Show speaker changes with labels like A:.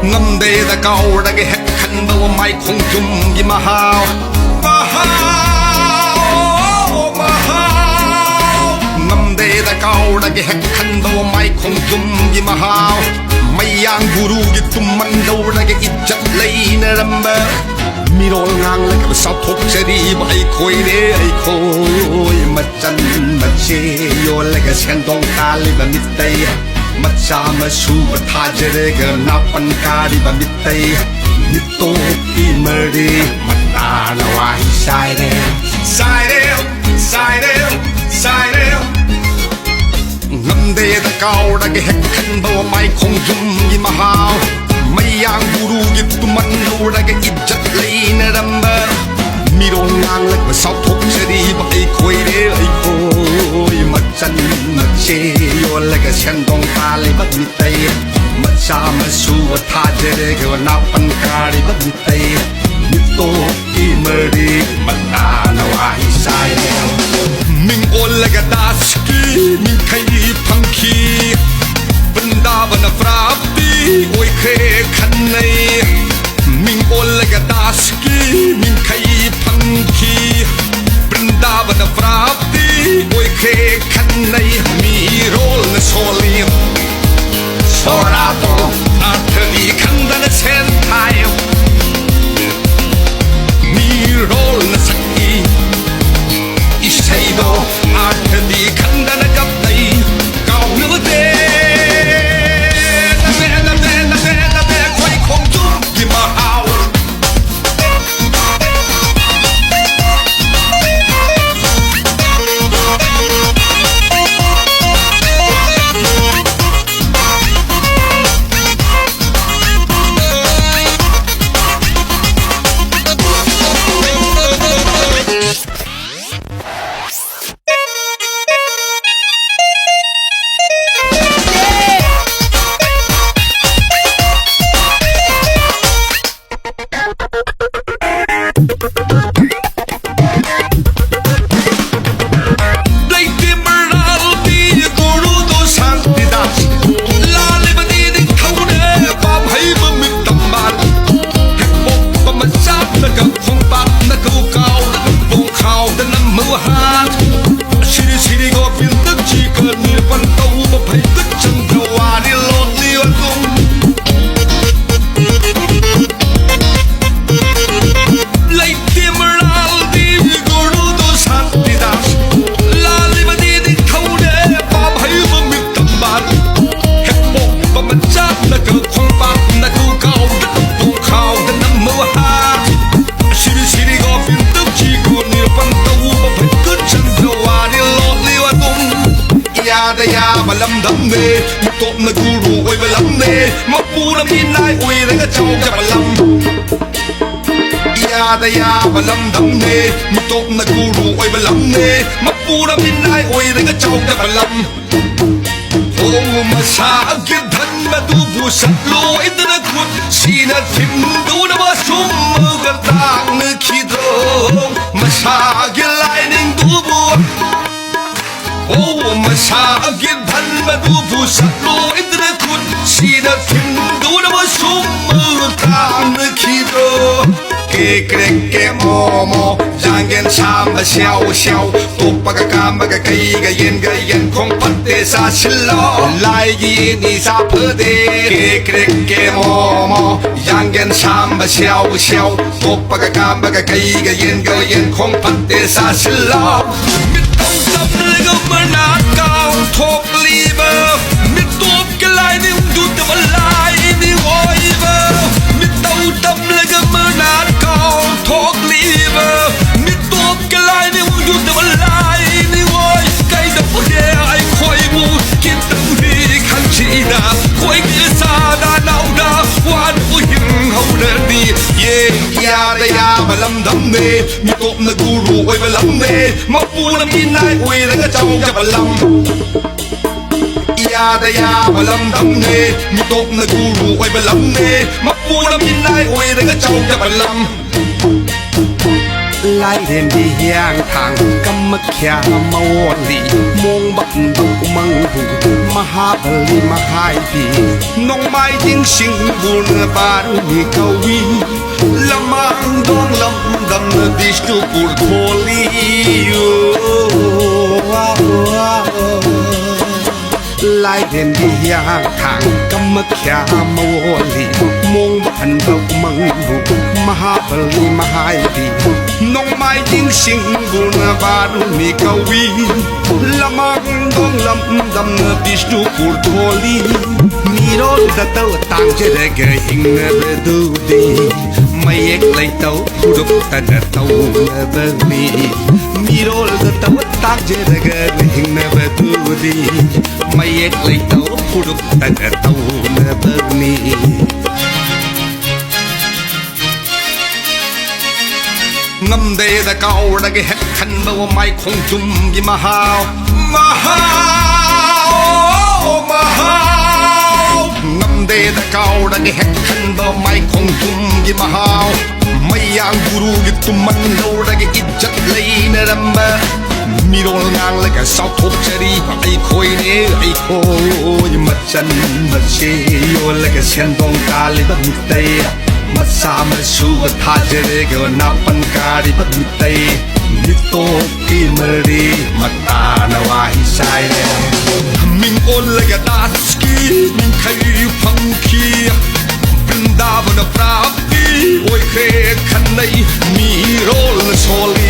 A: งำเดตะเกาดังเฮกขันบ่ไม่คงจุ่มยิมาฮาวมาฮาวมาฮาวงำเดตะเกาดังเฮกขันบ่ไม่คงจุ่มยิมาฮาวไม่ยางบูรูกิตุมันดูดังอิจัดเลยนะรำเบมีโรลงางและกับสาวทกเสรีบ่ไอ้คอยเด้ไอ้คอยมาจันมาเชยโยและกับเสียงดงตาลิบมิตเตยมาจามาสูบทาเจเรกนาปันการิบมิตเตยนิโตอีเมรีมาตาลาวาฮิไซเรลไซเรลไซเรลไซเรลงำเดตะเกาดังเฮกขันบ่ไม่คงจุ่มยิมาฮาวไม่ยางบูรูกิตุมันดูดังอิจัดเลยนะรำเบมีโรงงานและกับสาวทกเสรีบ่ไอ้คอยเด้ไอ้คอยมาจันมาเชยโยและกับเสียงดงตาลิบมิตเตยมาจามาสูบทาเจเรกนาปันการิบมิตเตยนิโตอีเมรีมาตานาวาฮิไซเรลมิงโอและกับดาสกีมิงไคพังคีบรรดาบรรฟราปีโอยเคขันในมิงโอลกดาสกีมิงไคพังคีบรรดาบรรฟราปีโอยเคขันในมีโรลนโซลีมโซราโตอาเธอลีขันดันเซนไทยมีโรลนสักกีอิเซโดอาเธอลีขันดันกับไตเก่าเนื้อเดมาลำดำเนมุตบนะกูรู้ไว้มาลำเนมาปูน้ำมีนายอุ้ยแล้วก็เจ้าจะมาลำยาแต่ยามาลำดำเนมุตบนะกูรู้ไว้มาลำเนมาปูน้ำมีนายอุ้ยแล้วก็เจ้าจะมาลำโอ้มาสากินทันมาดูผู้สัตว์โลอินเตอร์เน็ตขุดสีนัดทิมดูนะมาชุ่มมือกันต่างนึกคิดโรมาสากินไลนิ่งดูบัวโอ้มาชากินทันมาดูผู้สัตว์โลอินเตอร์เน็ตขุดสีนัดทิมดูนะมาชุ่มมือกันนึกคิดโรเกเกรเกโมโมยังเงินชามมาเชียวเชียวตุปปะกะกามปะกะไกกะเย็นคงปัดเตซาชิลโลไลยีนี่ซาเพอเดเกเกรเกโมโมยังเงินชามมาเชียวเชียวตุปปะกะกามปะกะไกกะเย็นคงปัดเตซาชิลโลมิต้องจับเลยก็มานาเก่าทบลีเบอร์มิตัวกะไลนี่ดูแต่ว่าไลนี่โอยเบอร์มิต้องจับเลยก็มานาTalk liver, mi top que la ni un du de balai ni voy, kai da poder ai khoi mu, kin tam hi kan chi da, khoi ki sa da nau da, wan u hin hau da ni, ye ya da ya balam dam ne, mi top na guru oi balam ne, ma pu na mi nai oi da ga chau ka balam. Ya da ya balam dam ne, mi top na guru oi balam ne, ma pu na mi nai oi da ga chau ka balam. ไล่เรียนดีอย่างทางกำมะแค่มาวอนลีมงบักดูมังหูมหาบลีมหายดีน้องไม้ยิ่งชิงบุญบารุณีกวีละมังดงลำดำดิสตูปุรโคลีไล่เรียนดีอย่างทางกำมะแค่มาวอนลีมงบันดูมังหูมหาบลีมหายดีน้องไม้ยิ่งชิงบุญบารุณีกวีละมังดงลำดำดิสตูปุรโคลีมีรถตะเต้าต่างจะได้เกยหิงเบดูดีไม่เอกเลยเต้าพูดตะเต้าเบลีมีรถตะเต้าต่างจะได้เกยหิงเบดูดีไม่เอกเลยเต้าพูดตะเต้าเบลีงำเดดเก่าดักเห็ดขันบ่ไม่คงจุ่มยิมหาวมหาวมหาวงำเดดเก่าดักเห็ดขันบ่ไม่คงจุ่มยิมหาวไม่ยังกูรู้กิตุมันโดดักอิจฉาเลยนะรำบะมีโรงงานเลยก็สาวทุกชรีไอ้คอยเนี่ยไอ้คอยมาจันมาเชยโยเลยก็เสียงดงกาเลยแบบมิเตยมาสามาสู้กับท่าเจริญก็นับปันการิบัดมิเตยมิโตกีมรีมาตาหนาวาฮิไซเลมิงโอเลยก็ดาสกีมิงใครฟังคีบรินดาบนปราบดีโอ้ยเคขันในมีโรลโซล